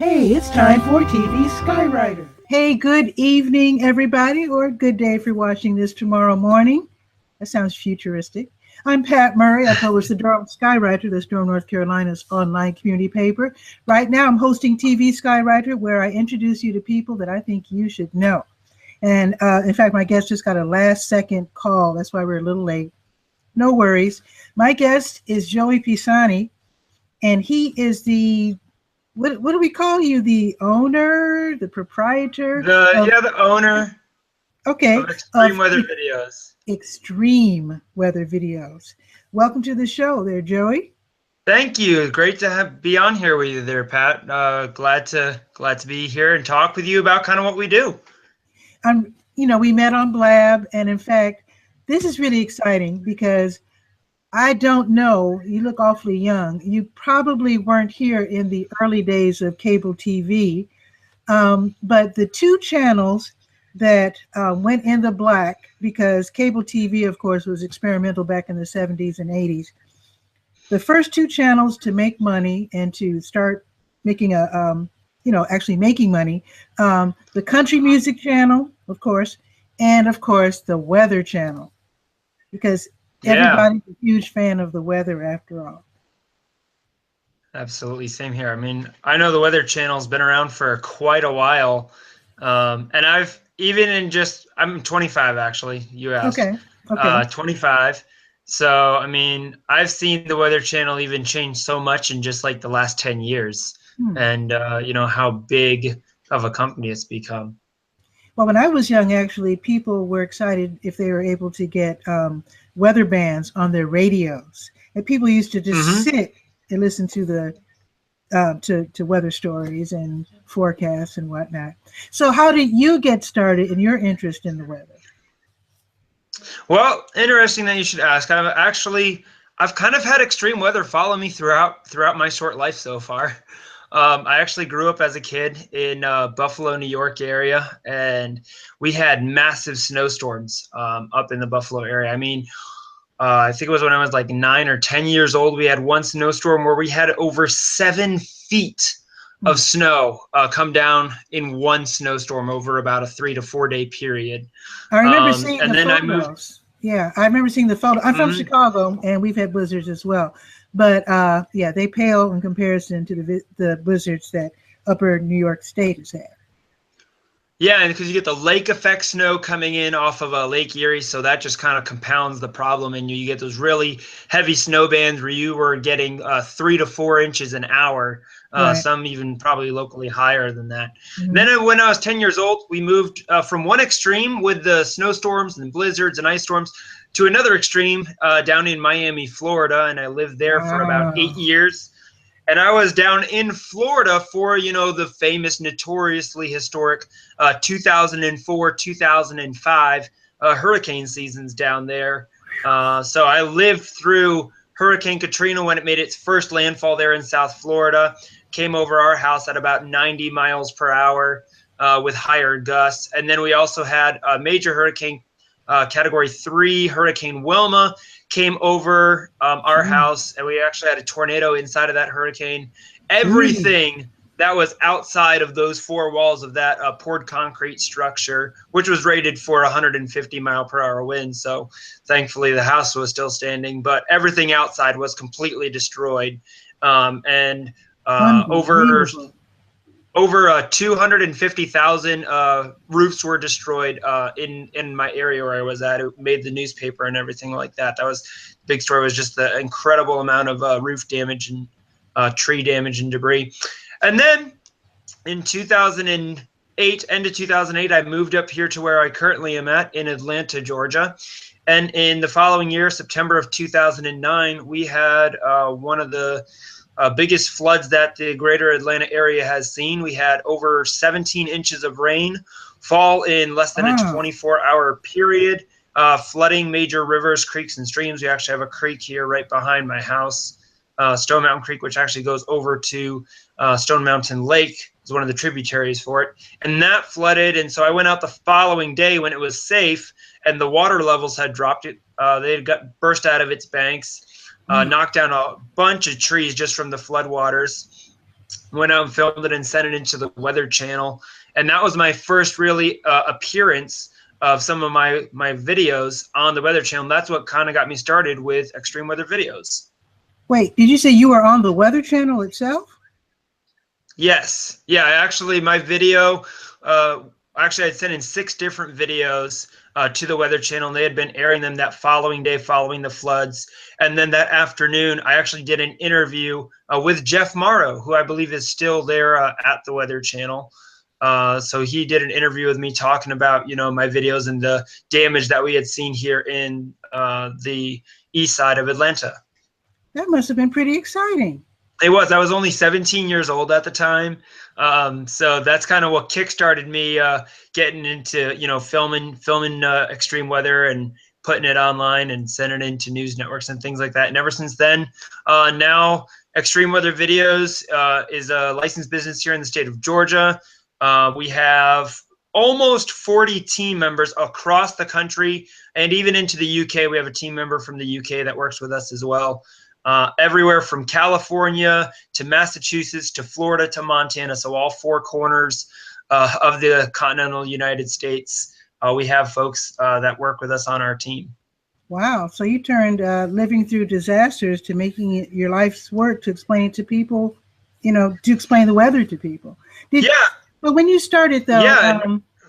Hey, it's time for TV Skywriter. Hey, good evening, everybody, or good day if you're watching this tomorrow morning. That sounds futuristic. I'm Pat Murray. I publish the Durham Skywriter, that's Durham, North Carolina's online community paper. Right now, I'm hosting TV Skywriter, where I introduce you to people that I think you should know. And in fact, my guest just got a last-second call. That's why we're a little late. No worries. My guest is Joey Pisani, and he is the what do we call you? The owner, the proprietor? The owner Okay. of Extreme Weather Videos. Extreme Weather Videos. Welcome to the show there, Joey. Thank you. Great to be on here with you there, Pat. Glad to be here and talk with you about kind of what we do. We met on Blab, and in fact, this is really exciting because I don't know, you look awfully young. You probably weren't here in the early days of cable TV, but the two channels that went in the black, because cable TV, of course, was experimental back in the 70s and 80s. The first two channels to make money and to start making actually making money, the country music channel, of course, and of course the weather channel, because everybody's a huge fan of the weather after all. Absolutely. Same here. I mean, I know the Weather Channel's been around for quite a while. And I'm 25 actually, you asked. Okay. 25. So, I mean, I've seen the Weather Channel even change so much in just like the last 10 years and, how big of a company it's become. Well, when I was young, actually, people were excited if they were able to get weather bands on their radios, and people used to just sit and listen to the to weather stories and forecasts and whatnot. So, how did you get started in your interest in the weather? Well, interesting that you should ask. I've kind of had extreme weather follow me throughout my short life so far. I actually grew up as a kid in Buffalo, New York area, and we had massive snowstorms up in the Buffalo area. I mean, I think it was when I was like 9 or 10 years old, we had one snowstorm where we had over 7 feet of snow come down in one snowstorm over about a 3 to 4 day period. I remember seeing the photos. I remember seeing the photo. I'm from Chicago, and we've had blizzards as well. But they pale in comparison to the blizzards that upper New York State has had. Yeah, and because you get the lake effect snow coming in off of Lake Erie, so that just kind of compounds the problem, and you get those really heavy snow bands where you were getting 3 to 4 inches an hour, some even probably locally higher than that. Then when I was 10 years old, we moved from one extreme with the snowstorms and blizzards and ice storms to another extreme down in Miami, Florida, and I lived there for about 8 years. And I was down in Florida for, the famous, notoriously historic 2004, 2005 hurricane seasons down there. So I lived through Hurricane Katrina when it made its first landfall there in South Florida, came over our house at about 90 miles per hour with higher gusts. And then we also had a major hurricane, Category 3 Hurricane Wilma, came over our house, and we actually had a tornado inside of that hurricane. Everything that was outside of those 4 walls of that poured concrete structure, which was rated for 150 mile per hour wind. So thankfully the house was still standing, but everything outside was completely destroyed. Over 250,000 roofs were destroyed in my area where I was at. It made the newspaper and everything like that. That was the big story, was just the incredible amount of roof damage and tree damage and debris. And then in 2008, end of 2008, I moved up here to where I currently am at in Atlanta, Georgia. And in the following year, September of 2009, we had one of the biggest floods that the greater Atlanta area has seen. We had over 17 inches of rain fall in less than a 24-hour period, flooding major rivers, creeks, and streams. We actually have a creek here right behind my house, Stone Mountain Creek, which actually goes over to Stone Mountain Lake, is one of the tributaries for it. And that flooded, and so I went out the following day when it was safe and the water levels had dropped. They had got burst out of its banks. Knocked down a bunch of trees just from the floodwaters. went out and filmed it and sent it into the Weather Channel. And that was my first really appearance of some of my videos on the Weather Channel. That's what kind of got me started with extreme weather videos. Wait, did you say you were on the Weather Channel itself? Yes. Yeah, actually my video, actually I'd sent in 6 different videos to the Weather Channel, and they had been airing them that following day following the floods. And then that afternoon, I actually did an interview with Jeff Morrow, who I believe is still there at the Weather Channel. So he did an interview with me talking about, my videos and the damage that we had seen here in the east side of Atlanta. That must have been pretty exciting. It was. I was only 17 years old at the time. So that's kind of what kickstarted me getting into, filming extreme weather and putting it online and sending it into news networks and things like that. And ever since then, now Extreme Weather Videos is a licensed business here in the state of Georgia. We have almost 40 team members across the country, and even into the UK. We have a team member from the UK that works with us as well. Everywhere from California to Massachusetts to Florida to Montana. So all 4 corners of the continental United States, we have folks that work with us on our team. Wow. So you turned living through disasters to making it your life's work to explain it to people, to explain the weather to people. Yeah. But when you started, though, yeah.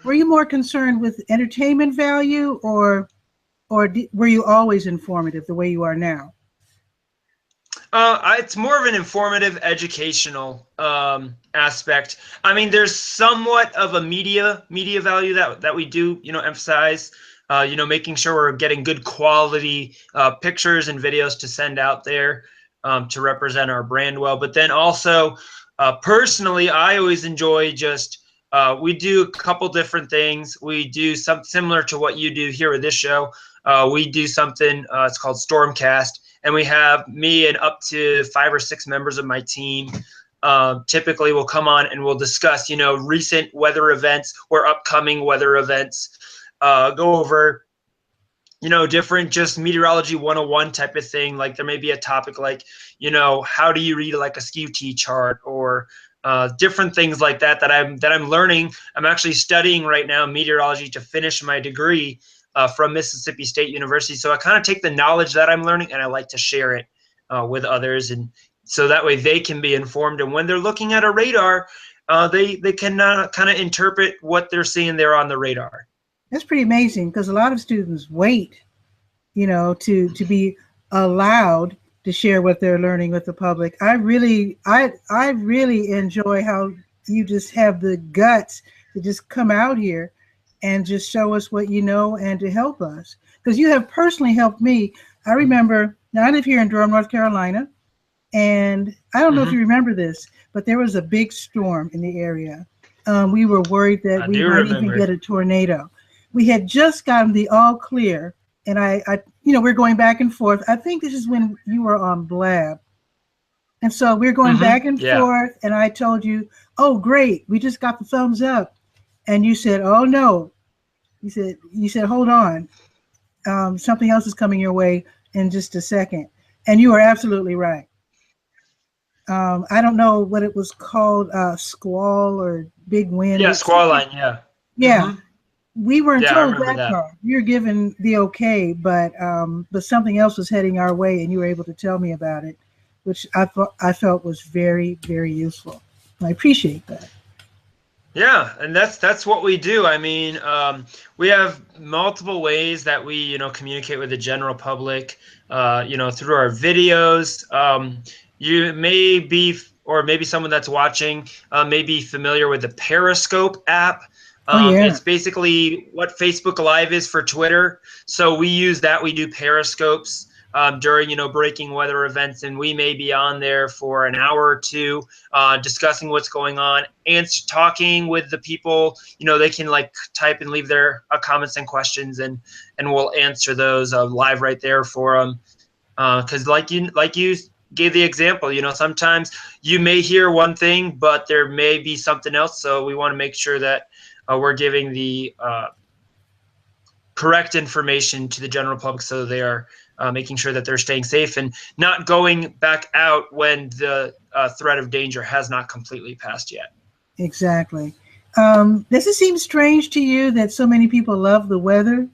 Were you more concerned with entertainment value or were you always informative the way you are now? It's more of an informative, educational aspect. I mean, there's somewhat of a media value that we do, emphasize. Making sure we're getting good quality pictures and videos to send out there to represent our brand well. But then also, personally, I always enjoy just we do a couple different things. We do something similar to what you do here with this show. We do something. It's called Stormcast. And we have me and up to 5 or 6 members of my team typically will come on and we'll discuss, recent weather events or upcoming weather events, go over, different just meteorology 101 type of thing. Like there may be a topic like, how do you read like a skew-T chart or different things like that I'm learning. I'm actually studying right now meteorology to finish my degree from Mississippi State University. So I kind of take the knowledge that I'm learning and I like to share it with others. And so that way they can be informed. And when they're looking at a radar, they can kind of interpret what they're seeing there on the radar. That's pretty amazing because a lot of students wait, to be allowed to share what they're learning with the public. I really enjoy how you just have the guts to just come out here and just show us what you know and to help us. Because you have personally helped me. I remember, now I live here in Durham, North Carolina, and I don't know if you remember this, but there was a big storm in the area. We were worried that we might even get a tornado. We had just gotten the all clear, and I we're going back and forth. I think this is when you were on Blab. And so we're going back and forth, and I told you, oh, great, we just got the thumbs up. And you said, oh, no. You said, hold on. Something else is coming your way in just a second. And you are absolutely right. I don't know what it was called, squall or big wind. Yeah, squall line, yeah. Yeah. We weren't told that part. You're given the okay, but something else was heading our way, and you were able to tell me about it, which I felt was very, very useful. I appreciate that. Yeah, and that's what we do. I mean, we have multiple ways that we, communicate with the general public, through our videos. You may be, or maybe someone that's watching may be familiar with the Periscope app. It's basically what Facebook Live is for Twitter. So we use that. We do Periscopes during, breaking weather events, and we may be on there for an hour or two discussing what's going on and talking with the people. They can type and leave their comments and questions, and we'll answer those live right there for them. Because like you gave the example, sometimes you may hear one thing, but there may be something else. So we want to make sure that we're giving the correct information to the general public so they are making sure that they're staying safe and not going back out when the threat of danger has not completely passed yet. Exactly. Does it seem strange to you that so many people love the weather?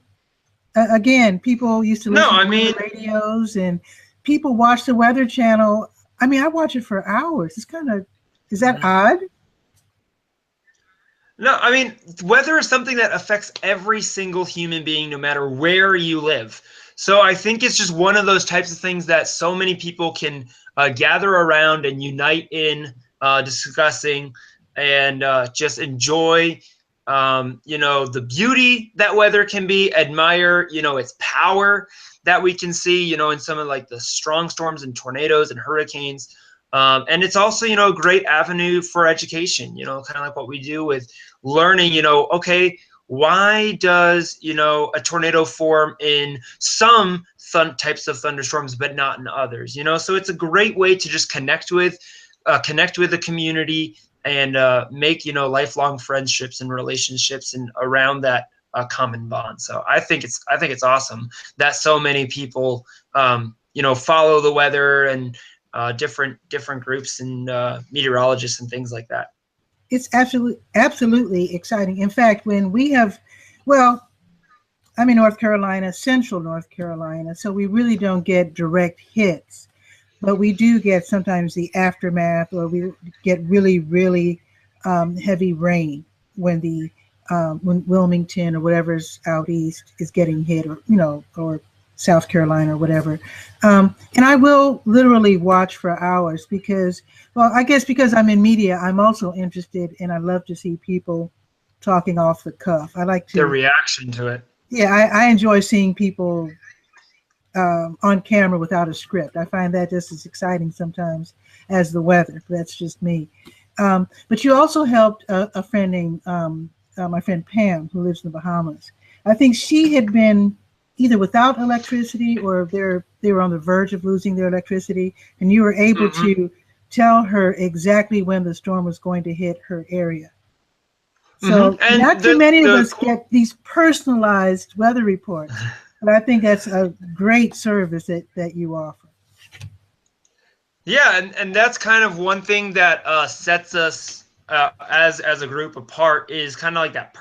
Again, people used to listen to weather radios, and people watch the Weather Channel. I mean, I watch it for hours. It's kind of, is that odd? No, I mean, weather is something that affects every single human being, no matter where you live. So I think it's just one of those types of things that so many people can gather around and unite in discussing and just enjoy, the beauty that weather can be, admire, its power that we can see, in some of like the strong storms and tornadoes and hurricanes. And it's also, a great avenue for education, kind of like what we do with learning, okay, why does, a tornado form in some types of thunderstorms, but not in others, so it's a great way to just connect with the community and make, lifelong friendships and relationships and around that common bond. So I think it's awesome that so many people, follow the weather and different groups and meteorologists and things like that. It's absolutely exciting. In fact, when we have, well, I'm in North Carolina, central North Carolina, so we really don't get direct hits, but we do get sometimes the aftermath, or we get really, really heavy rain when when Wilmington or whatever's out east is getting hit, or or South Carolina or whatever. And I will literally watch for hours because, well, I guess because I'm in media, I'm also interested, and I love to see people talking off the cuff. I like to their reaction to it. Yeah, I enjoy seeing people on camera without a script. I find that just as exciting sometimes as the weather. That's just me. But you also helped a friend named my friend Pam, who lives in the Bahamas. I think she had been either without electricity, or they were on the verge of losing their electricity, and you were able to tell her exactly when the storm was going to hit her area. So not too many of us get these personalized weather reports, but I think that's a great service that you offer. Yeah, and that's kind of one thing that sets us as a group apart, is kind of like that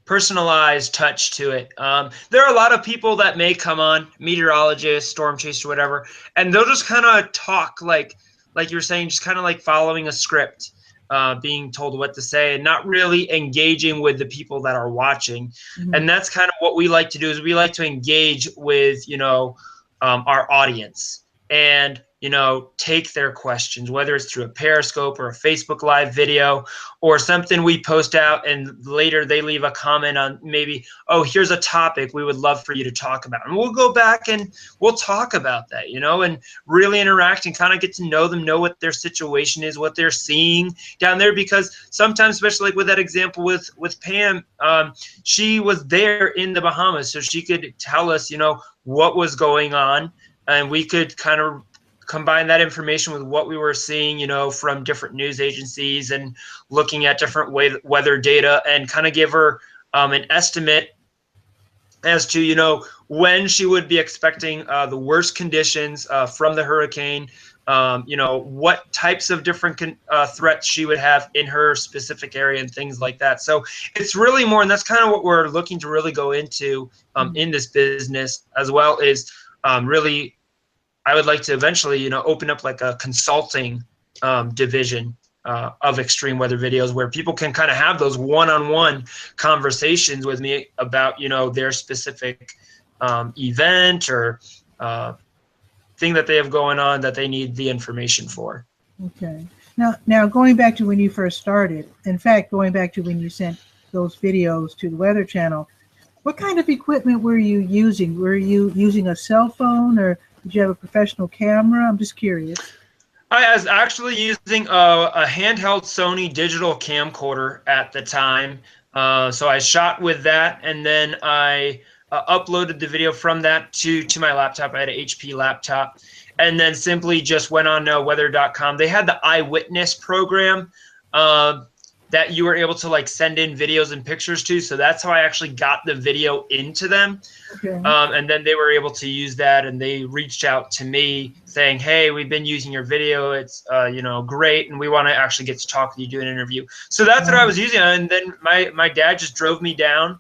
personalized touch to it. There are a lot of people that may come on, meteorologists, storm chasers, whatever, and they'll just kind of talk like you were saying, just kind of like following a script, being told what to say, and not really engaging with the people that are watching. And that's kind of what we like to do, is we like to engage with our audience, and take their questions, whether it's through a Periscope or a Facebook Live video or something we post out, and later they leave a comment on maybe, oh, here's a topic we would love for you to talk about. And we'll go back and we'll talk about that, and really interact and kind of get to know them, know what their situation is, what they're seeing down there. Because sometimes, especially like with that example with Pam, she was there in the Bahamas, so she could tell us, what was going on, and we could kind of combine that information with what we were seeing, from different news agencies and looking at different weather data, and kind of give her an estimate as to, when she would be expecting the worst conditions from the hurricane, what types of different threats she would have in her specific area and things like that. So it's really more, and that's kind of what we're looking to really go into in this business, as well as really, I would like to eventually, open up like a consulting division of extreme weather videos, where people can kind of have those one-on-one conversations with me about, their specific event or thing that they have going on that they need the information for. Okay. Now going back to when you first started, in fact, going back to when you sent those videos to the Weather Channel, what kind of equipment were you using? Were you using a cell phone, or did you have a professional camera? I'm just curious. I was actually using a handheld Sony digital camcorder at the time. So I shot with that, and then I uploaded the video from that to my laptop. I had an HP laptop, and then simply just went on weather.com. They had the Eyewitness program that you were able to like send in videos and pictures to. So that's how I actually got the video into them. Okay. And then they were able to use that, and they reached out to me saying, hey, we've been using your video. It's, you know, great. And we want to actually get to talk with you, do an interview. So that's what I was using. And then my dad just drove me down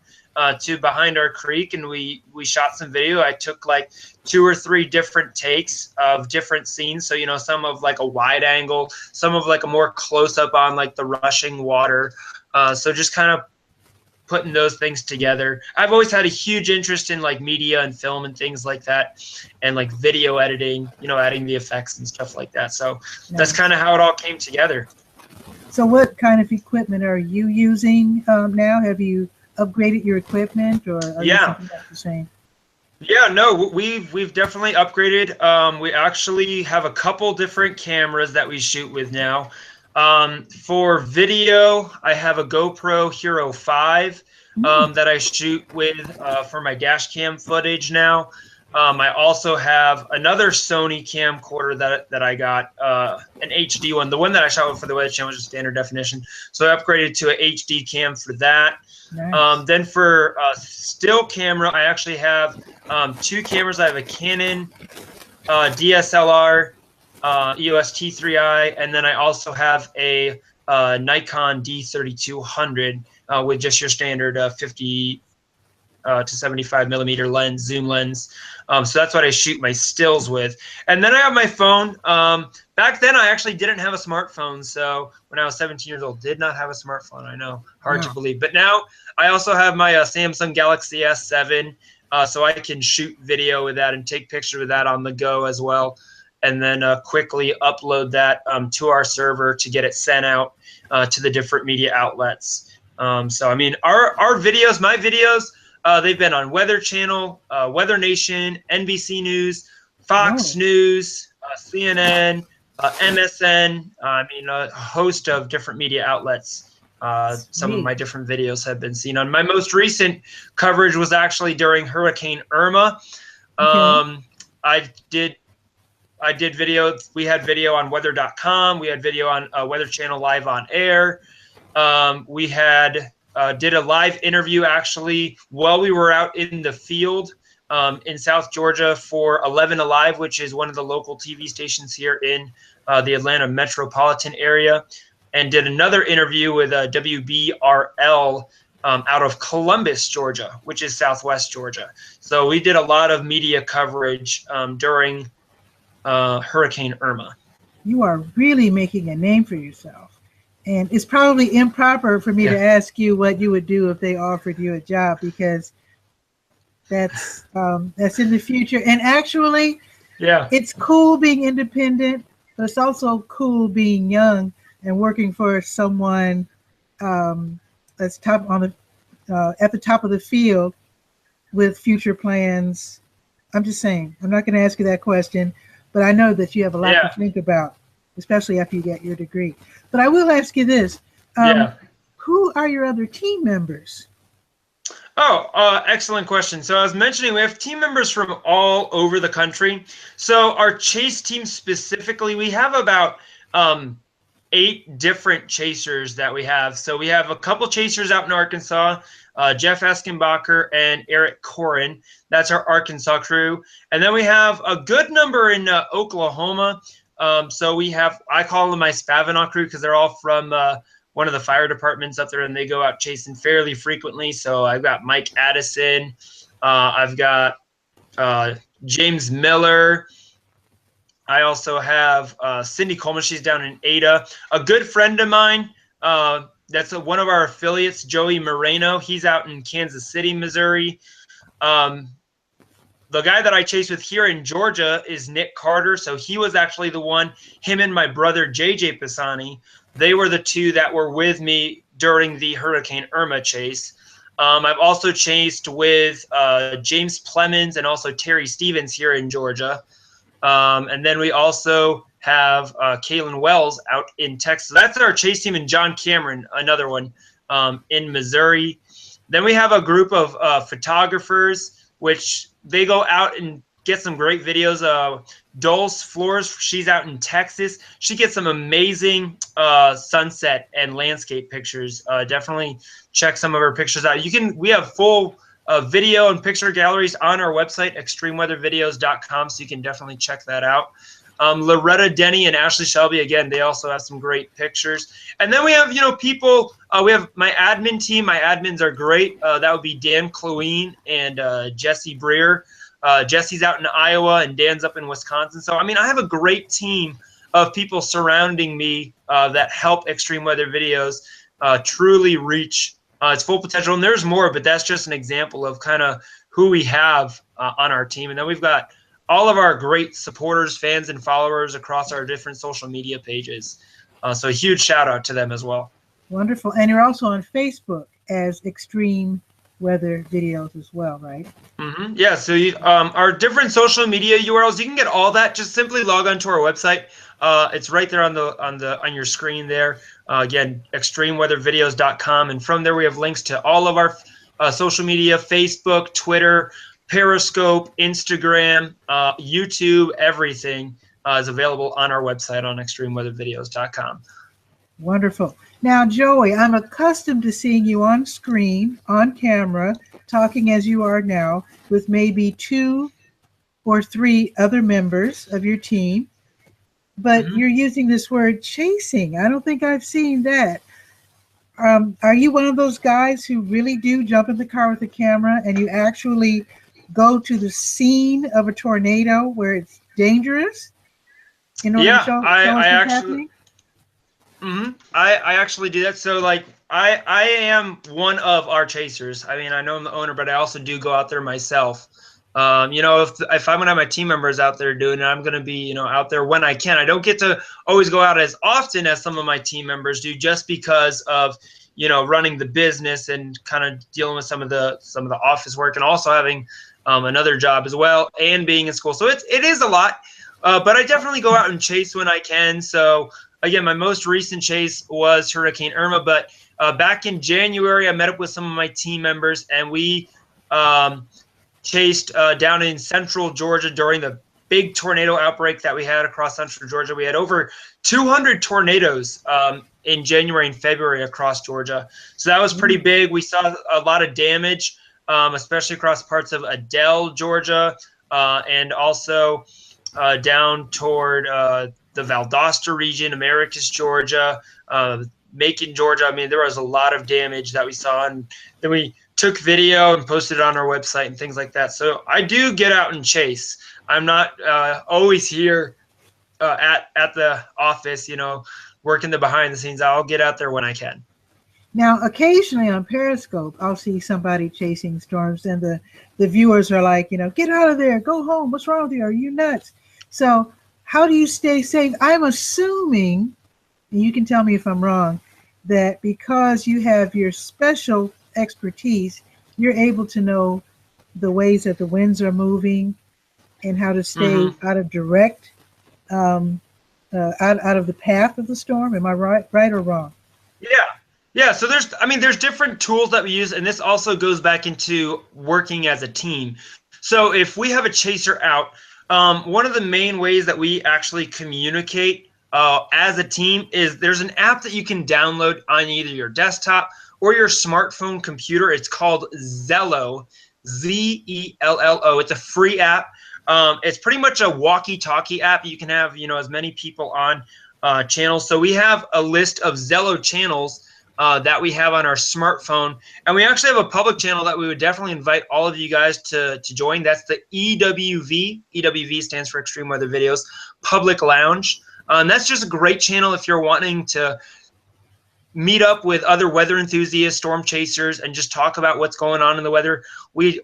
to behind our creek, and we shot some video. I took like 2 or 3 different takes of different scenes. So, you know, some of like a wide angle, some of like a more close up on like the rushing water. So just kind of putting those things together. I've always had a huge interest in like media and film and things like that, and like video editing, you know, adding the effects and stuff like that. So that's kind of how it all came together. So what kind of equipment are you using now? Have you upgraded your equipment, or are you something like the same? Yeah, no, we've definitely upgraded. We actually have a couple different cameras that we shoot with now. For video, I have a GoPro Hero 5 that I shoot with for my dash cam footage now. I also have another Sony camcorder that I got, an HD one. The one that I shot with for the Weather Channel was just standard definition. So I upgraded to an HD cam for that. Nice. Then for still camera, I actually have 2 cameras. I have a Canon DSLR EOS T3i, and then I also have a Nikon D3200 with just your standard 50 to 75 millimeter lens, zoom lens. So that's what I shoot my stills with. And then I have my phone. Back then, I actually didn't have a smartphone. So when I was 17 years old, did not have a smartphone. I know, hard to believe. But now I also have my Samsung Galaxy S7, so I can shoot video with that and take pictures with that on the go as well. And then quickly upload that to our server to get it sent out to the different media outlets. So, I mean, our videos, my videos, they've been on Weather Channel, Weather Nation, NBC News, Fox News, CNN, MSN. I mean, a host of different media outlets. Some of my different videos have been seen on. My most recent coverage was actually during Hurricane Irma. I did video. We had video on weather.com. We had video on Weather Channel Live on Air. We had did a live interview actually while we were out in the field in South Georgia for 11 Alive, which is one of the local TV stations here in the Atlanta metropolitan area, and did another interview with WBRL out of Columbus, Georgia, which is Southwest Georgia. So we did a lot of media coverage during Hurricane Irma. You are really making a name for yourself. And it's probably improper for me to ask you what you would do if they offered you a job, because that's in the future. And actually, it's cool being independent, but it's also cool being young and working for someone that's at the top of the field with future plans. I'm just saying. I'm not going to ask you that question, but I know that you have a lot to think about, especially after you get your degree. But I will ask you this. Who are your other team members? Oh, excellent question. So I was mentioning we have team members from all over the country. So our chase team specifically, we have about 8 different chasers that we have. So we have a couple chasers out in Arkansas, Jeff Eskenbacher and Eric Corin. That's our Arkansas crew. And then we have a good number in Oklahoma. So we have, I call them my Spavinaw crew because they're all from one of the fire departments up there, and they go out chasing fairly frequently. So I've got Mike Addison. I've got James Miller. I also have Cindy Coleman. She's down in Ada. A good friend of mine, that's one of our affiliates, Joey Moreno. He's out in Kansas City, Missouri. The guy that I chase with here in Georgia is Nick Carter. So he was actually the one, him and my brother, JJ Pisani, they were the 2 that were with me during the Hurricane Irma chase. I've also chased with James Plemons and also Terry Stevens here in Georgia. And then we also have Kaylin Wells out in Texas. That's our chase team, and John Cameron, another one, in Missouri. Then we have a group of photographers, which they go out and get some great videos. Dulce Flores, she's out in Texas. She gets some amazing sunset and landscape pictures. Definitely check some of her pictures out. We have full video and picture galleries on our website, extremeweathervideos.com, so you can definitely check that out. Loretta Denny and Ashley Shelby, again, they also have some great pictures. And then we have, people, we have my admin team. My admins are great. That would be Dan Cloeen and Jesse Breer. Jesse's out in Iowa and Dan's up in Wisconsin. So, I mean, I have a great team of people surrounding me that help Extreme Weather Videos truly reach its full potential. And there's more, but that's just an example of kind of who we have on our team. And then we've got all of our great supporters, fans, and followers across our different social media pages. So a huge shout out to them as well. Wonderful. And you're also on Facebook as Extreme Weather Videos as well, right? Mm-hmm. Yeah. So our different social media URLs, you can get all that. Just simply log on to our website. It's right there on your screen there. Again, extremeweathervideos.com, and from there we have links to all of our social media: Facebook, Twitter, Periscope, Instagram, YouTube. Everything is available on our website on extremeweathervideos.com. Wonderful. Now, Joey, I'm accustomed to seeing you on screen, on camera, talking as you are now, with maybe 2 or 3 other members of your team. But you're using this word chasing. I don't think I've seen that. Are you one of those guys who really do jump in the car with the camera and you actually go to the scene of a tornado where it's dangerous in order to show what's happening? I actually do that. So like I am one of our chasers. I mean, I know I'm the owner, but I also do go out there myself. If I'm gonna have my team members out there doing it, I'm gonna be, out there when I can. I don't get to always go out as often as some of my team members do, just because of, running the business and kind of dealing with some of the office work, and also having another job as well, and being in school. So it is a lot, but I definitely go out and chase when I can. So again, my most recent chase was Hurricane Irma, but back in January, I met up with some of my team members, and we chased down in central Georgia during the big tornado outbreak that we had across central Georgia. We had over 200 tornadoes in January and February across Georgia. So that was pretty big. We saw a lot of damage, especially across parts of Adel, Georgia, and also down toward the Valdosta region, Americus, Georgia, Macon, Georgia. I mean, there was a lot of damage that we saw, and then we took video and posted it on our website and things like that. So I do get out and chase. I'm not always here at the office, working the behind the scenes. I'll get out there when I can. Now, occasionally on Periscope, I'll see somebody chasing storms, and the viewers are like, get out of there, go home. What's wrong with you? Are you nuts? So how do you stay safe? I'm assuming, and you can tell me if I'm wrong, that because you have your special expertise, you're able to know the ways that the winds are moving and how to stay out of direct, out of the path of the storm. Am I right or wrong? Yeah. So there's different tools that we use, and this also goes back into working as a team. So if we have a chaser out, one of the main ways that we actually communicate as a team is there's an app that you can download on either your desktop or your smartphone computer. It's called Zello, Zello. It's a free app. It's pretty much a walkie-talkie app. You can have, as many people on channels. So we have a list of Zello channels that we have on our smartphone. And we actually have a public channel that we would definitely invite all of you guys to join. That's the EWV. EWV stands for Extreme Weather Videos Public Lounge. And that's just a great channel if you're wanting to meet up with other weather enthusiasts, storm chasers, and just talk about what's going on in the weather. We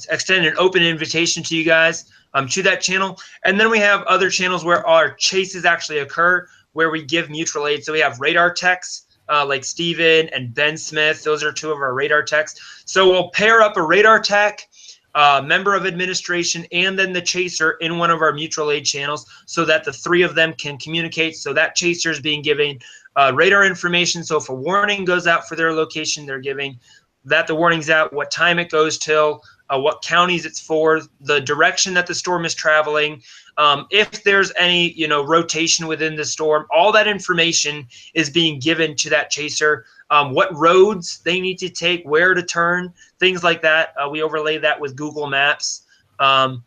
extend an open invitation to you guys to that channel. And then we have other channels where our chases actually occur, where we give mutual aid. So we have radar techs like Steven and Ben Smith. Those are 2 of our radar techs. So we'll pair up a radar tech, member of administration, and then the chaser in one of our mutual aid channels so that the 3 of them can communicate. So that chaser is being given radar information. So if a warning goes out for their location, they're giving that the warning's out, what time it goes till, what counties it's for, the direction that the storm is traveling, if there's any, rotation within the storm. All that information is being given to that chaser. What roads they need to take, where to turn, things like that. We overlay that with Google Maps on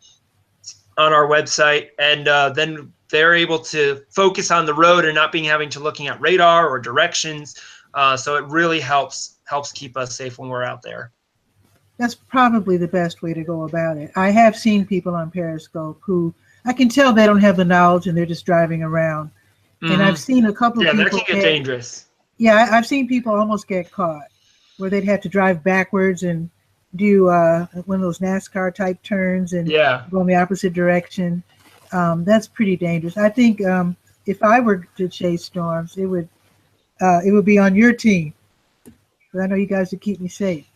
our website, and then they're able to focus on the road and not having to looking at radar or directions. So it really helps keep us safe when we're out there. That's probably the best way to go about it. I have seen people on Periscope who I can tell they don't have the knowledge and they're just driving around. Mm-hmm. And I've seen a couple of people. Yeah, that can get dangerous. Yeah, I've seen people almost get caught where they'd have to drive backwards and do one of those NASCAR type turns and go in the opposite direction. That's pretty dangerous. I think if I were to chase storms, it would be on your team. But I know you guys would keep me safe.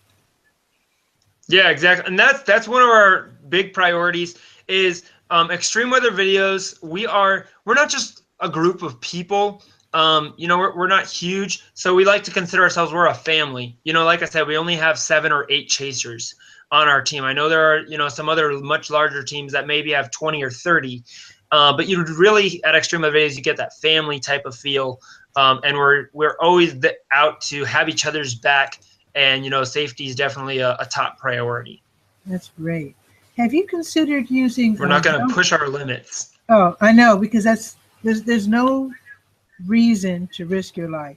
Yeah, exactly. And that's one of our big priorities is extreme weather videos. We're not just a group of people. We're not huge, so we like to consider ourselves, we're a family. Like I said, we only have 7 or 8 chasers on our team. I know there are, some other much larger teams that maybe have 20 or 30, but you really, at Extreme Weather Videos, you get that family type of feel, and we're always out to have each other's back, and safety is definitely a top priority. That's great. Have you considered using? We're not going to push our limits. Oh, I know, because there's no reason to risk your life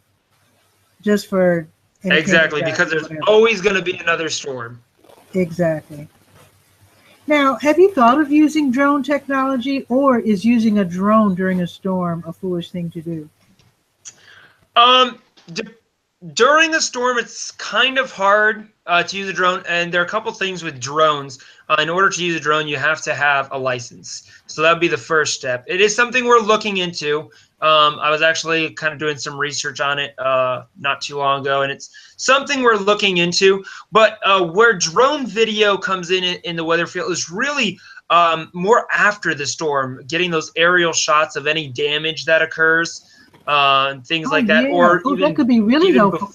just for exactly, because there's always going to be another storm. Exactly. Now, have you thought of using drone technology, or is using a drone during a storm a foolish thing to do? During a storm, it's kind of hard to use a drone, and there are a couple things with drones. In order to use a drone, you have to have a license. So that would be the first step. It is something we're looking into. I was actually kind of doing some research on it not too long ago, and it's something we're looking into. But where drone video comes in the weather field is really more after the storm, getting those aerial shots of any damage that occurs. And things like that, or even that could be really helpful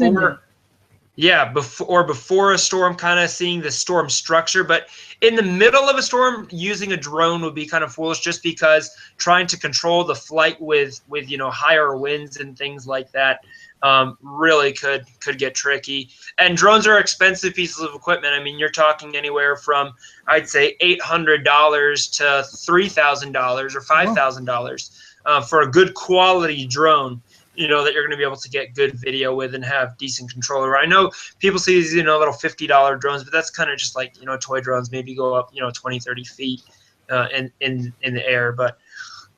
before, before a storm, kind of seeing the storm structure. But in the middle of a storm, using a drone would be kind of foolish, just because trying to control the flight with higher winds and things like that really could get tricky. And drones are expensive pieces of equipment. I mean, you're talking anywhere from, I'd say, $800 to $3,000 or $5,000. For a good quality drone, that you're going to be able to get good video with and have decent control over. I know people see these, little $50 drones, but that's kind of just like, toy drones, maybe go up, 20, 30 feet in the air. But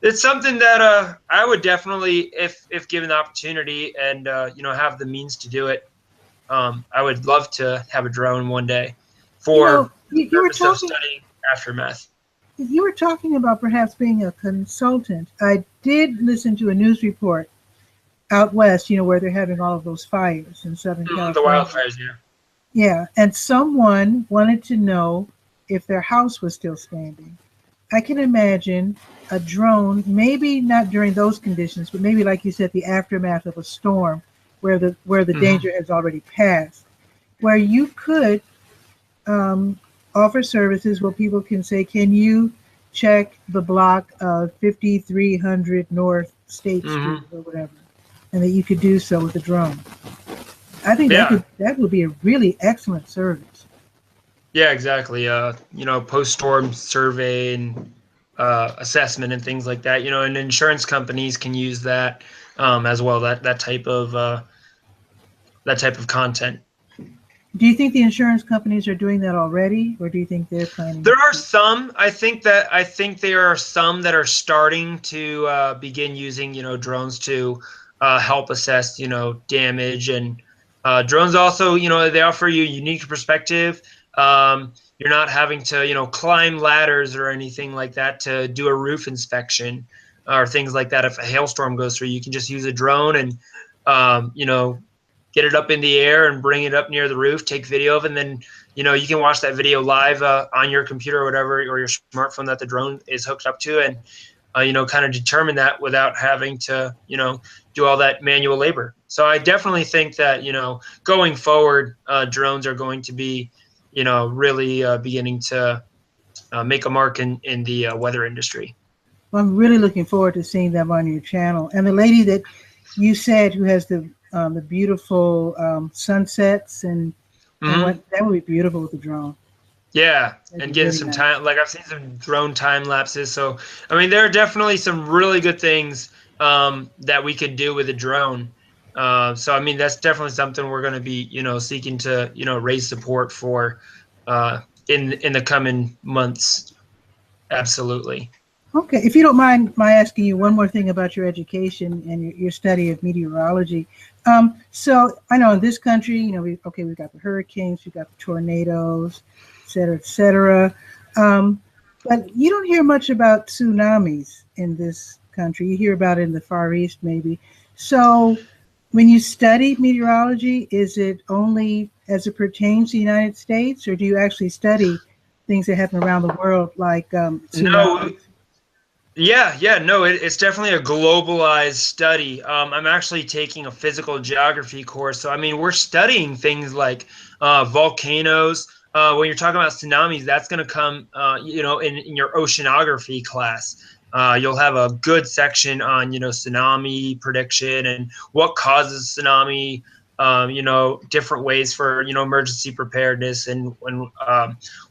it's something that I would definitely, if given the opportunity and, have the means to do it, I would love to have a drone one day for the purpose of studying aftermath. You were talking about perhaps being a consultant. I did listen to a news report out west, where they're having all of those fires in Southern California. The wildfires, yeah. Yeah, and someone wanted to know if their house was still standing. I can imagine a drone, maybe not during those conditions, but maybe, like you said, the aftermath of a storm where the danger has already passed, where you could offer services where people can say, can you check the block of 5300 North State Street or whatever, and that you could do so with a drone. I think that would be a really excellent service. Yeah, exactly. Post-storm survey and assessment and things like that. And insurance companies can use that as well. That type of content. Do you think the insurance companies are doing that already, or do you think they're planning? There are some. I think there are some that are starting to begin using, drones to help assess, damage. And drones also, they offer you a unique perspective. You're not having to, climb ladders or anything like that to do a roof inspection or things like that. If a hailstorm goes through, you can just use a drone and, get it up in the air and bring it up near the roof, take video of it, and then, you can watch that video live on your computer or whatever, or your smartphone that the drone is hooked up to, and, kind of determine that without having to, do all that manual labor. So I definitely think that, going forward, drones are going to be really beginning to make a mark in the weather industry. Well, I'm really looking forward to seeing them on your channel. And the lady that you said who has the beautiful sunsets and what, that would be beautiful with the drone. Yeah, That'd and be getting really some nice. time. Like I've seen some drone time lapses. So I mean, there are definitely some really good things that we could do with a drone. So I mean, that's definitely something we're going to be, seeking to, raise support for in the coming months. Absolutely. Okay, if you don't mind my asking you one more thing about your education and your study of meteorology. So I know in this country, we've got the hurricanes, we've got the tornadoes, et cetera, et cetera. But you don't hear much about tsunamis in this country. You hear about it in the Far East, maybe. So when you study meteorology, is it only as it pertains to the United States, or do you actually study things that happen around the world, like No, tsunamis? no, it's definitely a globalized study. I'm actually taking a physical geography course. So, I mean, we're studying things like volcanoes. When you're talking about tsunamis, that's going to come, in your oceanography class. You'll have a good section on, tsunami prediction and what causes tsunami, different ways for, emergency preparedness and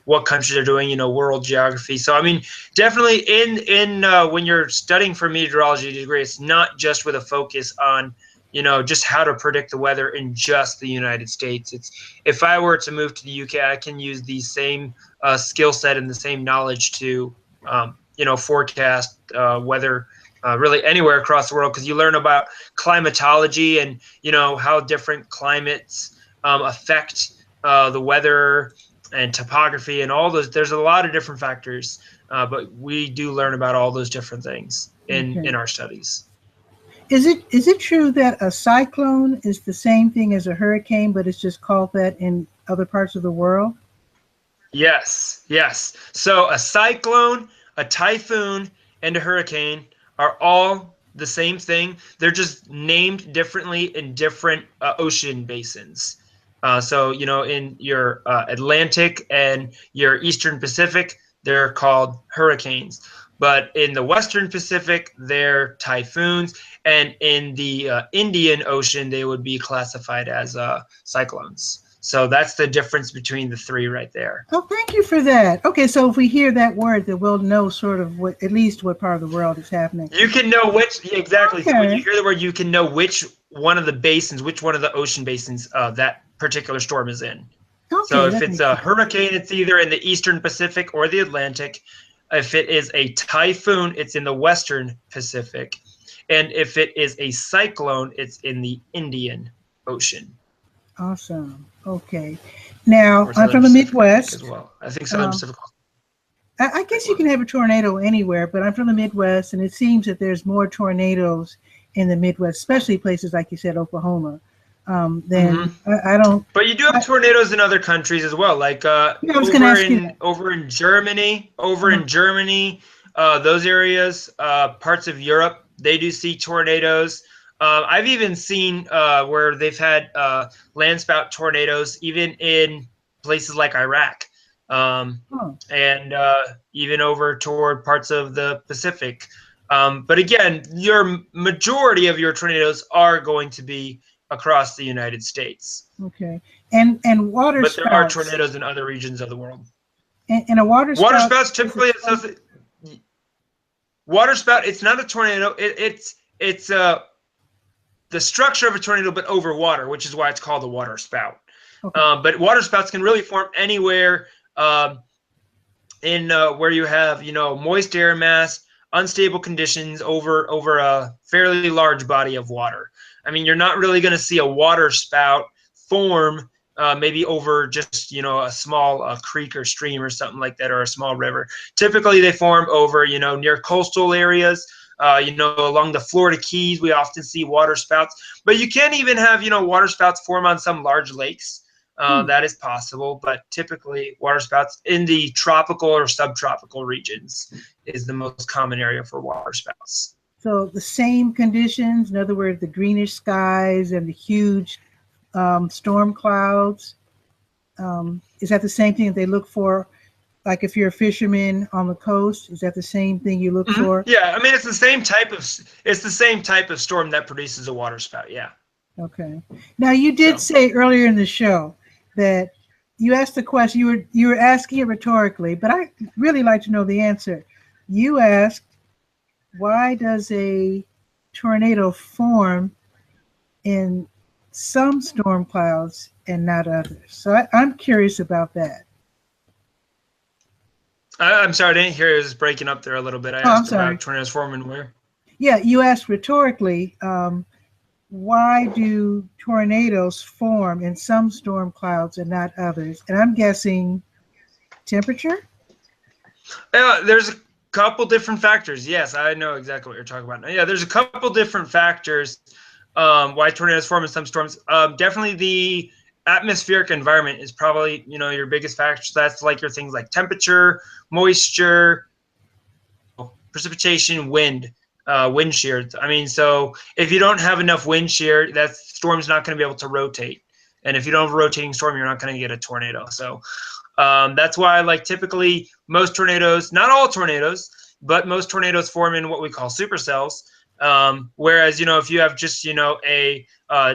what countries are doing, world geography. So, I mean, definitely in when you're studying for meteorology degree, it's not just with a focus on, just how to predict the weather in just the United States. It's if I were to move to the UK, I can use the same skill set and the same knowledge to, forecast weather really anywhere across the world, because you learn about climatology and how different climates affect the weather and topography and all those. There's a lot of different factors, but we do learn about all those different things in Okay. our studies. Is it true that a cyclone is the same thing as a hurricane, but it's just called that in other parts of the world? Yes. So a cyclone, a typhoon, and a hurricane are all the same thing. They're just named differently in different ocean basins. So, in your Atlantic and your Eastern Pacific, they're called hurricanes. But in the Western Pacific, they're typhoons. And in the Indian Ocean, they would be classified as cyclones. So that's the difference between the three right there. Oh, thank you for that. Okay, so if we hear that word, then we'll know sort of what, at least what part of the world is happening. You can know which, exactly. So when you Okay. hear the word, you can know which one of the basins, which one of the ocean basins that particular storm is in. So Okay, if that it's makes a sense. hurricane, it's either in the Eastern Pacific or the Atlantic. If it is a typhoon, it's in the Western Pacific. And if it is a cyclone, it's in the Indian Ocean. Awesome. Okay. Now, Or I'm Southern from the Pacific, I think, as Midwest. well. I think Southern Um, Pacific. I guess you can have a tornado anywhere, but I'm from the Midwest, and it seems that there's more tornadoes in the Midwest, especially places like you said, Oklahoma. Than I don't. But you do have tornadoes in other countries as well, like Yeah, I was going to ask you that. over in Germany, Uh-huh. those areas, parts of Europe, they do see tornadoes. I've even seen where they've had landspout tornadoes, even in places like Iraq, Oh, and even over toward parts of the Pacific. But again, your majority of your tornadoes are going to be across the United States. okay. And water But there are spouts. tornadoes in other regions of the world. And a water Water spout spouts is a typically water spout. It's not a tornado. It's the structure of a tornado, but over water, which is why it's called a water spout. okay. But water spouts can really form anywhere in where you have moist air mass, unstable conditions over a fairly large body of water. I mean, you're not really going to see a water spout form maybe over just a small creek or stream or something like that, or a small river. Typically, they form over near coastal areas. Along the Florida Keys, we often see water spouts. But you can even have water spouts form on some large lakes. That is possible, but typically water spouts in the tropical or subtropical regions is the most common area for water spouts. So the same conditions, in other words, the greenish skies and the huge storm clouds, Is that the same thing that they look for? Like if you're a fisherman on the coast, is that the same thing you look for? Yeah, I mean it's the same type of storm that produces a waterspout. Yeah. Okay. Now you did say earlier in the show that you asked the question. You were asking it rhetorically, but I really like to know the answer. You asked, why does a tornado form in some storm clouds and not others? So I'm curious about that. I'm sorry, I didn't hear it. It was breaking up there a little bit. I asked about tornadoes forming where. Yeah, you asked rhetorically, why do tornadoes form in some storm clouds and not others? And I'm guessing temperature? There's a couple different factors. Yes, I know exactly what you're talking about. Yeah, there's a couple different factors why tornadoes form in some storms. Definitely the atmospheric environment is probably, your biggest factor. So that's like your things like temperature, moisture, precipitation, wind shear. I mean, so if you don't have enough wind shear, that storm's not going to be able to rotate. And if you don't have a rotating storm, you're not going to get a tornado. So that's why, like, typically most tornadoes, not all tornadoes, but most tornadoes form in what we call supercells. Whereas, if you have just, a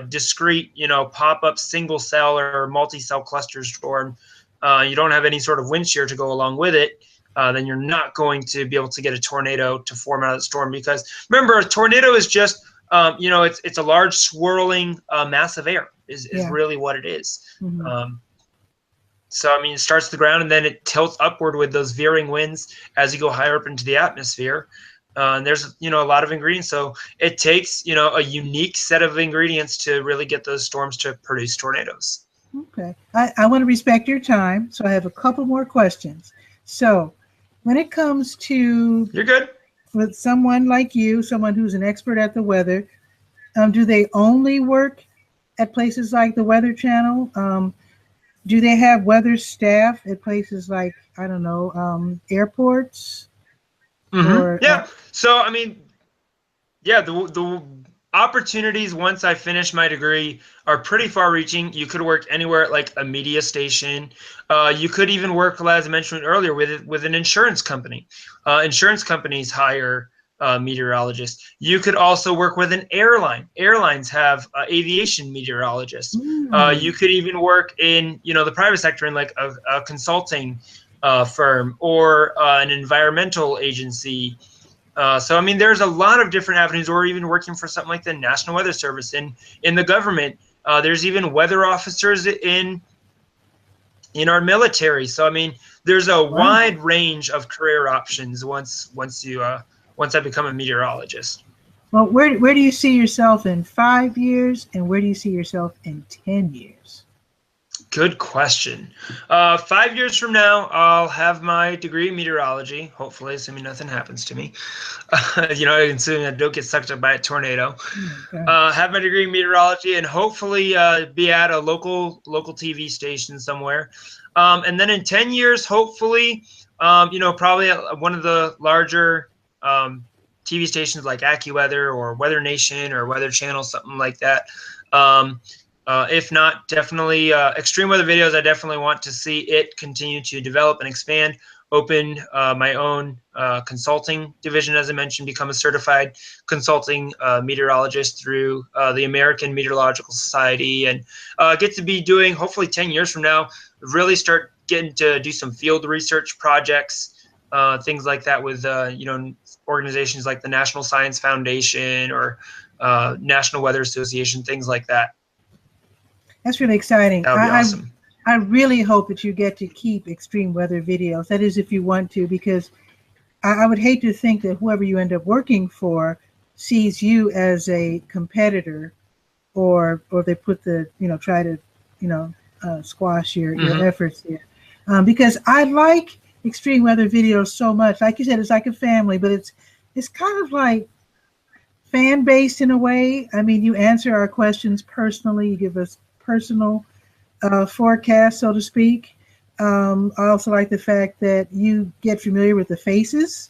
discrete, pop-up single cell or multi-cell cluster storm, you don't have any sort of wind shear to go along with it, then you're not going to be able to get a tornado to form out of the storm. Because remember, a tornado is just, it's a large swirling mass of air is really what it is. Mm-hmm. So, I mean, it starts at the ground and then it tilts upward with those veering winds as you go higher up into the atmosphere. And there's, a lot of ingredients. So it takes, a unique set of ingredients to really get those storms to produce tornadoes. Okay. I want to respect your time. So I have a couple more questions. So when it comes to... You're good. With someone like you, someone who's an expert at the weather, do they only work at places like the Weather Channel? Do they have weather staff at places like, I don't know, airports? Mm-hmm. Or, yeah. So, I mean, yeah, the opportunities once I finish my degree are pretty far reaching. You could work anywhere at like a media station. You could even work, as I mentioned earlier, with an insurance company. Insurance companies hire meteorologists. You could also work with an airline. Airlines have aviation meteorologists. You could even work in, the private sector in like a consulting firm or an environmental agency. So, I mean, there's a lot of different avenues, or even working for something like the National Weather Service in the government. There's even weather officers in our military. So, I mean, there's a wide range of career options once I become a meteorologist. Well, where do you see yourself in 5 years, and where do you see yourself in 10 years? Good question. 5 years from now, I'll have my degree in meteorology, hopefully, assuming nothing happens to me. Assuming I don't get sucked up by a tornado. Okay. Have my degree in meteorology and hopefully be at a local TV station somewhere. And then in 10 years, hopefully, probably at one of the larger TV stations like AccuWeather or Weather Nation or Weather Channel, something like that. If not, definitely extreme weather videos. I definitely want to see it continue to develop and expand, open my own consulting division, as I mentioned, become a certified consulting meteorologist through the American Meteorological Society, and get to be doing, hopefully 10 years from now, really start getting to do some field research projects, things like that with, organizations like the National Science Foundation or National Weather Association, things like that. That's really exciting. That would be awesome. I really hope that you get to keep extreme weather videos. That is, if you want to, because I would hate to think that whoever you end up working for sees you as a competitor, or they put try to, squash your efforts here. Because I like extreme weather videos so much. Like you said, it's like a family, but it's kind of like fan-based in a way. I mean, you answer our questions personally. You give us personal forecast, so to speak. I also like the fact that you get familiar with the faces.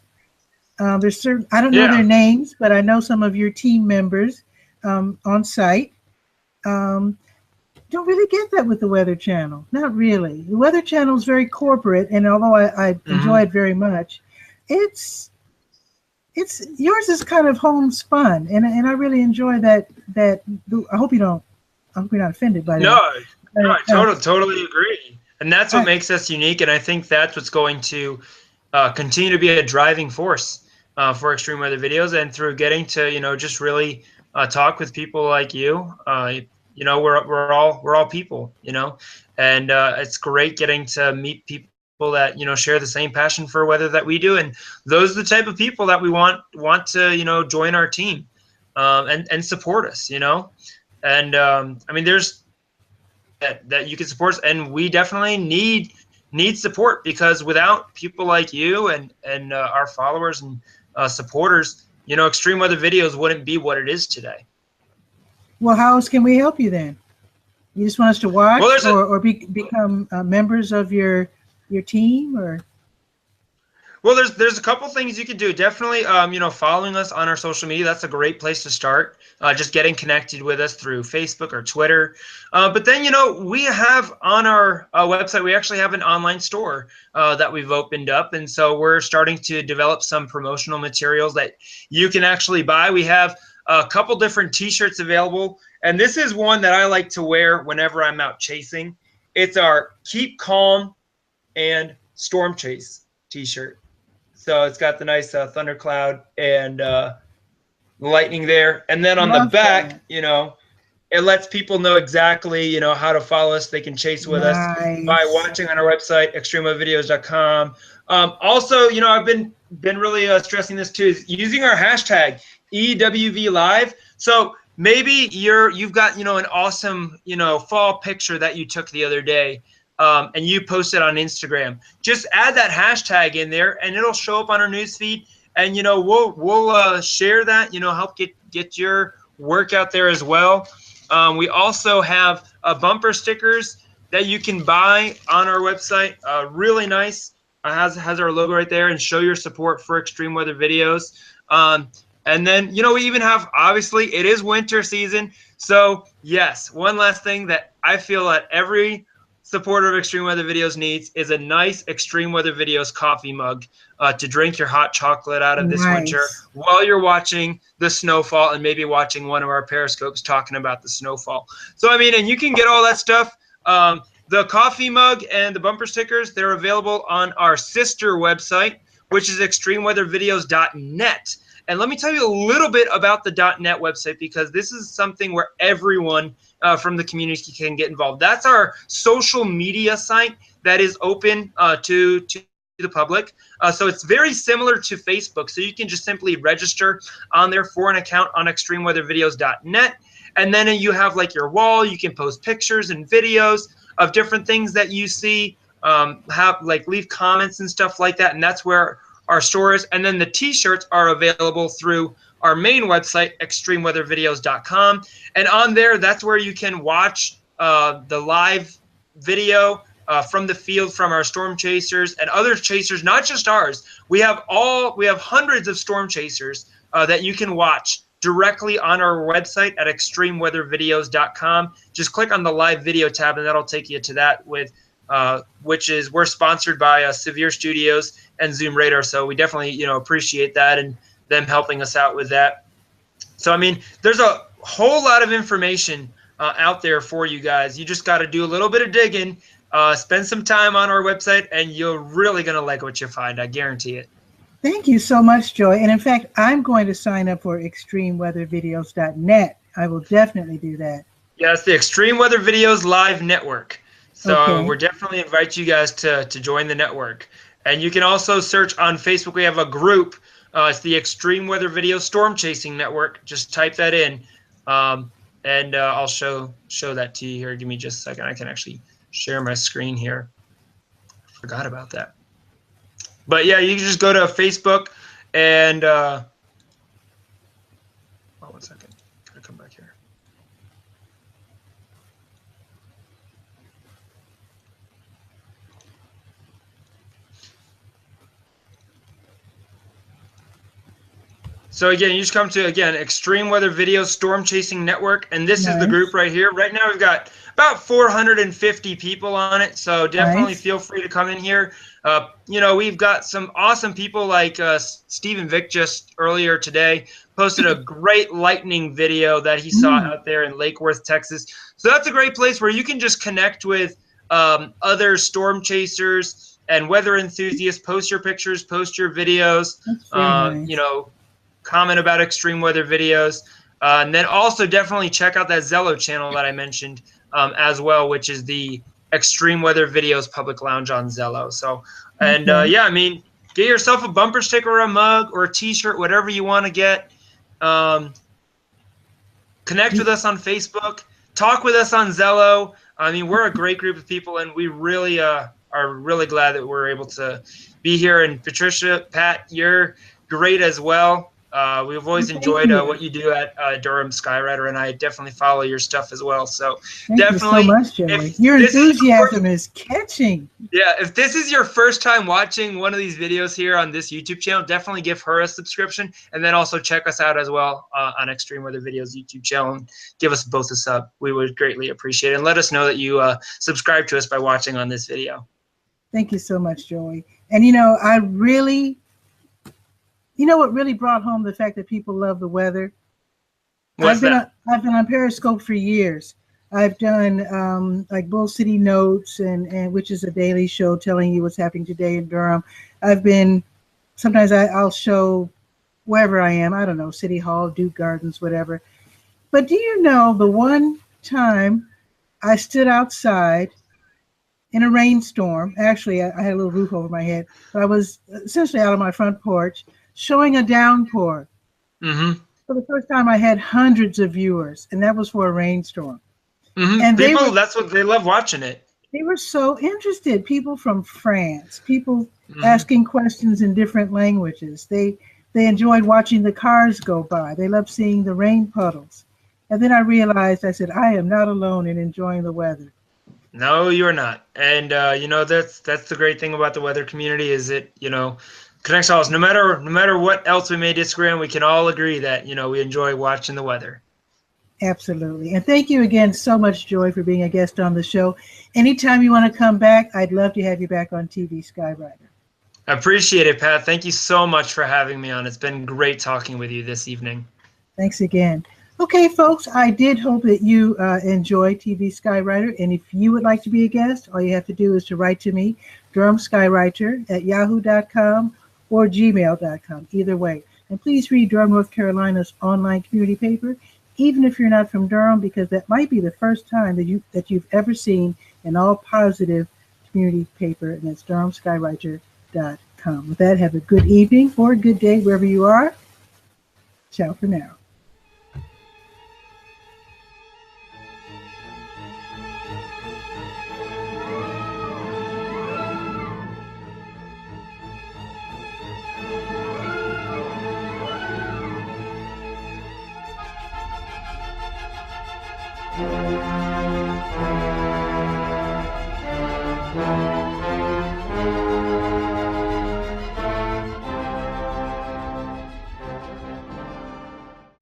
There's certain, I don't know their names, but I know some of your team members on site. don't really get that with the Weather Channel. Not really. The Weather Channel is very corporate, and although I enjoy it very much, it's yours is kind of homespun, and I really enjoy that. I hope you're not offended by that. No, I totally agree. And that's what makes us unique, and I think that's what's going to continue to be a driving force for Extreme Weather Videos, and through getting to just really talk with people like you. We're all people, and it's great getting to meet people that share the same passion for weather that we do, and those are the type of people that we want to join our team and support us, and I mean there's that you can support us, and we definitely need support, because without people like you and our followers and supporters, Extreme Weather Videos wouldn't be what it is today. Well, how else can we help you then? You just want us to watch, or become members of your team, or? Well, there's a couple things you could do. Definitely, following us on our social media. That's a great place to start. Just getting connected with us through Facebook or Twitter. But then, we have on our website, we actually have an online store that we've opened up. And so we're starting to develop some promotional materials that you can actually buy. We have a couple different T-shirts available. And this is one that I like to wear whenever I'm out chasing. It's our Keep Calm and Storm Chase T-shirt. So it's got the nice thundercloud and lightning there. And then on the back, it lets people know exactly, how to follow us. They can chase with us by watching on our website, extremeweathervideos.com. Also, I've been really stressing this too, is using our hashtag EWVLive. So maybe you've got, an awesome, fall picture that you took the other day. And you post it on Instagram. Just add that hashtag in there, and it'll show up on our newsfeed. And we'll share that. Help get your work out there as well. We also have bumper stickers that you can buy on our website. Really nice. Has our logo right there, and show your support for Extreme Weather Videos. And then we even have, obviously it is winter season. So yes, one last thing that I feel that every supporter of Extreme Weather Videos needs is a nice Extreme Weather Videos coffee mug to drink your hot chocolate out of this winter while you're watching the snowfall, and maybe watching one of our periscopes talking about the snowfall. So, I mean, and you can get all that stuff. The coffee mug and the bumper stickers, they're available on our sister website, which is extremeweathervideos.net. And let me tell you a little bit about the .net website, because this is something where everyone from the community can get involved. That's our social media site that is open to the public. So it's very similar to Facebook. So you can just simply register on there for an account on extremeweathervideos.net. And then you have like your wall. You can post pictures and videos of different things that you see, leave comments and stuff like that. And that's where our store is. And then the T-shirts are available through our main website, extremeweathervideos.com. And on there, that's where you can watch the live video from the field from our storm chasers and other chasers, not just ours. We have hundreds of storm chasers that you can watch directly on our website at extremeweathervideos.com. Just click on the live video tab, and that'll take you to that, we're sponsored by Severe Studios and Zoom Radar. So we definitely, appreciate that and them helping us out with that. So, I mean, there's a whole lot of information out there for you guys. You just got to do a little bit of digging, spend some time on our website, and you're really going to like what you find. I guarantee it. Thank you so much, Joy. And in fact, I'm going to sign up for extremeweathervideos.net. I will definitely do that. Yeah, it's the Extreme Weather Videos Live Network. So we're definitely invite you guys to join the network. And you can also search on Facebook. We have a group. It's the Extreme Weather Video Storm Chasing Network. Just type that in, and I'll show that to you here. Give me just a second. I can actually share my screen here. Forgot about that. But yeah, you can just go to Facebook and one second. Gotta come back here. So again, you just come to, Extreme Weather Video Storm Chasing Network, and this is the group right here. Right now we've got about 450 people on it. So definitely Nice. feel free to come in here. You know, we've got some awesome people like Stephen Vick just earlier today posted a great lightning video that he saw out there in Lake Worth, Texas. So that's a great place where you can just connect with other storm chasers and weather enthusiasts. Post your pictures, post your videos, That's very nice. you know, comment about extreme weather videos. And then also definitely check out that Zello channel that I mentioned as well, which is the Extreme Weather Videos Public Lounge on Zello. So, and yeah, I mean, get yourself a bumper sticker or a mug or a T-shirt, whatever you want to get. Connect with us on Facebook. Talk with us on Zello. I mean, we're a great group of people, and we really are really glad that we're able to be here. And Patricia, Pat, you're great as well. We've always enjoyed what you do at Durham Skywriter, and I definitely follow your stuff as well. So Thank you so much, Joey. Your enthusiasm is catching. Yeah, if this is your first time watching one of these videos here on this YouTube channel, definitely give her a subscription, and then also check us out as well on Extreme Weather Videos YouTube channel, and give us both a sub. We would greatly appreciate it, and let us know that you subscribe to us by watching on this video. Thank you so much, Joey. And you know, you know what really brought home the fact that people love the weather? I've been on Periscope for years. I've done like Bull City Notes, and which is a daily show telling you what's happening today in Durham. Sometimes I'll show wherever I am. I don't know, City Hall, Duke Gardens, whatever. But do you know the one time I stood outside in a rainstorm? Actually, I had a little roof over my head, but I was essentially out on my front porch showing a downpour. For the first time, I had hundreds of viewers, and that was for a rainstorm. And that's what they love watching it. They were so interested. People from France, people asking questions in different languages. They enjoyed watching the cars go by. They loved seeing the rain puddles. And then I realized, I said, I am not alone in enjoying the weather. No, you're not. And you know, that's the great thing about the weather community, is it, you know, connects all of us. No matter what else we may disagree on, we can all agree that, you know, we enjoy watching the weather. Absolutely. And thank you again so much, Joy, for being a guest on the show. Anytime you want to come back, I'd love to have you back on TV Skywriter. I appreciate it, Pat. Thank you so much for having me on. It's been great talking with you this evening. Thanks again. Okay, folks, I did hope that you enjoy TV Skywriter. And if you would like to be a guest, all you have to do is to write to me, durhamskywriter@yahoo.com or gmail.com, either way. And please read Durham, North Carolina's online community paper, even if you're not from Durham, because that might be the first time that you've ever seen an all-positive community paper, and that's durhamskywriter.com. With that, have a good evening or a good day wherever you are. Ciao for now.